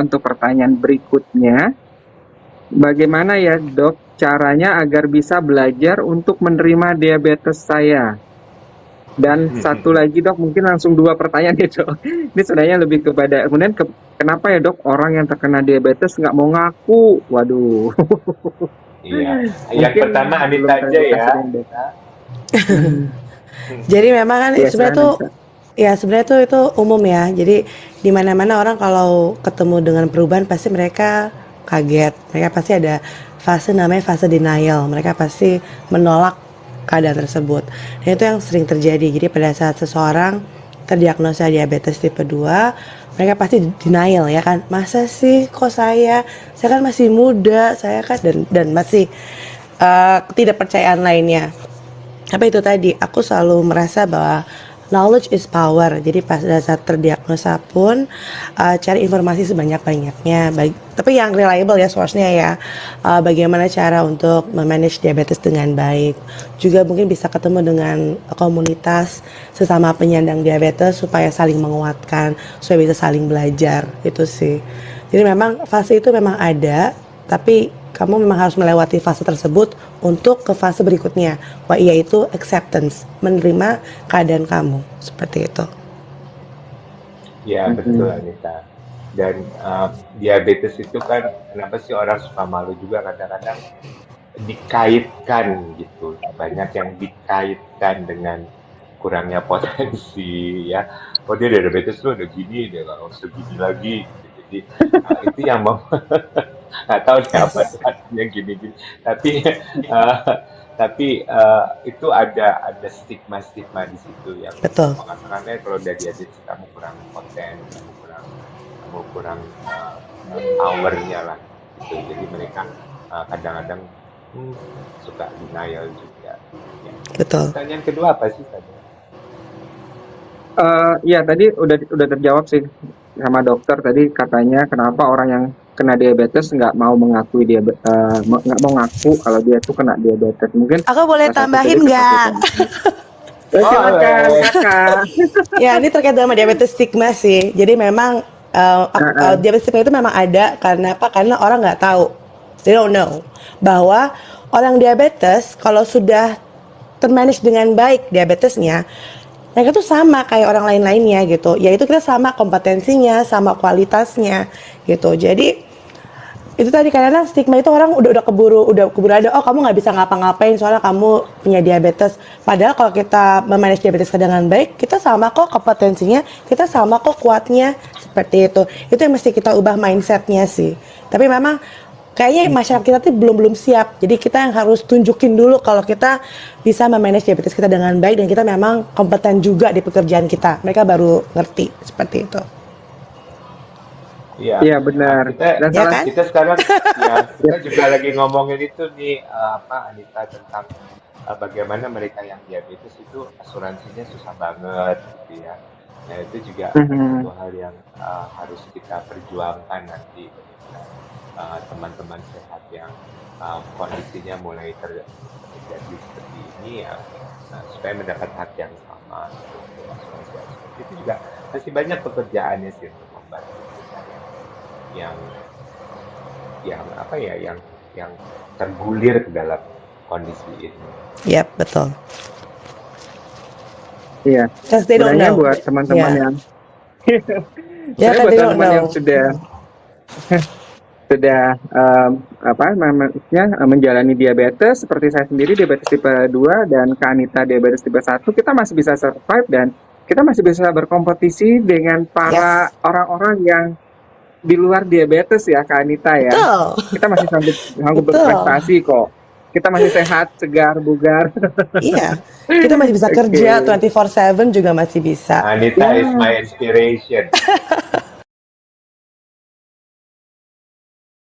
untuk pertanyaan berikutnya. Bagaimana ya dok caranya agar bisa belajar untuk menerima diabetes saya? Dan satu lagi dok, mungkin langsung 2 pertanyaan nih dok. Ini sebenarnya lebih kepada kemudian kenapa ya dok orang yang terkena diabetes nggak mau ngaku? Waduh, Iya. Yang mungkin pertama belum Anita aja ya. teredukasi deh dok. Jadi memang kan Iya sebenarnya silakan tuh Anissa. ya sebenarnya tuh itu umum ya. Jadi di mana-mana orang kalau ketemu dengan perubahan pasti mereka kaget. Mereka pasti ada fase namanya fase denial. Mereka pasti menolak keadaan tersebut. Dan itu yang sering terjadi. Jadi pada saat seseorang terdiagnosa diabetes tipe 2, mereka pasti denial ya kan. Masa sih kok saya kan masih muda, saya kan dan masih ketidakpercayaan lainnya. Tapi itu tadi, aku selalu merasa bahwa knowledge is power. Jadi pada saat terdiagnosa pun cari informasi sebanyak-banyaknya. Tapi yang reliable ya source-nya ya. Bagaimana cara untuk memanage diabetes dengan baik. Juga mungkin bisa ketemu dengan komunitas sesama penyandang diabetes supaya saling menguatkan, supaya bisa saling belajar. Itu sih. Jadi memang fase itu memang ada, tapi kamu memang harus melewati fase tersebut untuk ke fase berikutnya, yaitu acceptance, menerima keadaan kamu, seperti itu. Ya, betul Anita. Dan diabetes itu kan kenapa sih orang suka malu juga kadang-kadang dikaitkan gitu. Banyak yang dikaitkan dengan kurangnya potensi ya. Oh dia diabetes lu udah gini, dia nggak usah gini lagi. Jadi itu yang nggak tahu nih apa Yes, artinya gini-gini. Tapi uh, itu ada stigma-stigma di situ yang betul. mengatakan kalau udah diabetes kamu kurang poten, kamu kurang powernya lah gitu. Jadi mereka kadang-kadang suka denial juga. Ya. Betul. Pertanyaan kedua apa sih tadi? Ya tadi udah terjawab sih sama dokter tadi katanya kenapa orang yang kena diabetes nggak mau mengakui nggak mau ngaku kalau dia tuh kena diabetes. Mungkin Aku boleh salah satu tadi tambahin nggak? ketakutan. Silakan Oh, kakak. Ya, ini terkait dengan diabetes stigma sih. Jadi memang diabetes stigma itu memang ada karena apa? Karena orang nggak tahu, they don't know bahwa orang diabetes kalau sudah termanage dengan baik diabetesnya, mereka tuh sama kayak orang lain-lainnya gitu. Yaitu kita sama kompetensinya, sama kualitasnya gitu. Jadi itu tadi kadang stigma itu orang udah keburu ada, oh kamu nggak bisa ngapa-ngapain soalnya kamu punya diabetes. Padahal kalau kita memanage diabetes dengan baik, kita sama kok kompetensinya, kita sama kok kuatnya, seperti itu yang mesti kita ubah mindsetnya sih. Tapi memang kayaknya masyarakat kita tuh belum siap, jadi kita yang harus tunjukin dulu kalau kita bisa memanage diabetes kita dengan baik dan kita memang kompeten juga di pekerjaan kita. Mereka baru ngerti seperti itu. iya. Iya benar. Kita Dan Ya salah kan? kita sekarang ya kita juga lagi ngomongin itu nih apa Anita tentang bagaimana mereka yang diabetes itu asuransinya susah banget gitu ya. Nah itu juga satu hal yang harus kita perjuangkan nanti ketika teman-teman sehat yang kondisinya mulai terjadi seperti ini ya supaya mendapat hak yang sama untuk asuransi itu juga masih banyak pekerjaannya sih untuk membantu mereka yang yang apa ya yang tergulir ke dalam kondisi ini. Yap, betul. iya. Because they don't Sebenarnya know. buat teman-teman Ya, yang ya sebenarnya kan buat they don't teman-teman yang know. sudah apa namanya menjalani diabetes seperti saya sendiri diabetes tipe 2 dan Kak Anita diabetes tipe 1 kita masih bisa survive dan kita masih bisa berkompetisi dengan para Yes, orang-orang yang di luar diabetes ya Kak Anita ya. betul, Kita masih sanggup betul. berprestasi kok. Kita masih sehat, segar, bugar. Iya, kita masih bisa Oke. kerja 24/7 juga masih bisa. Anita is my inspiration.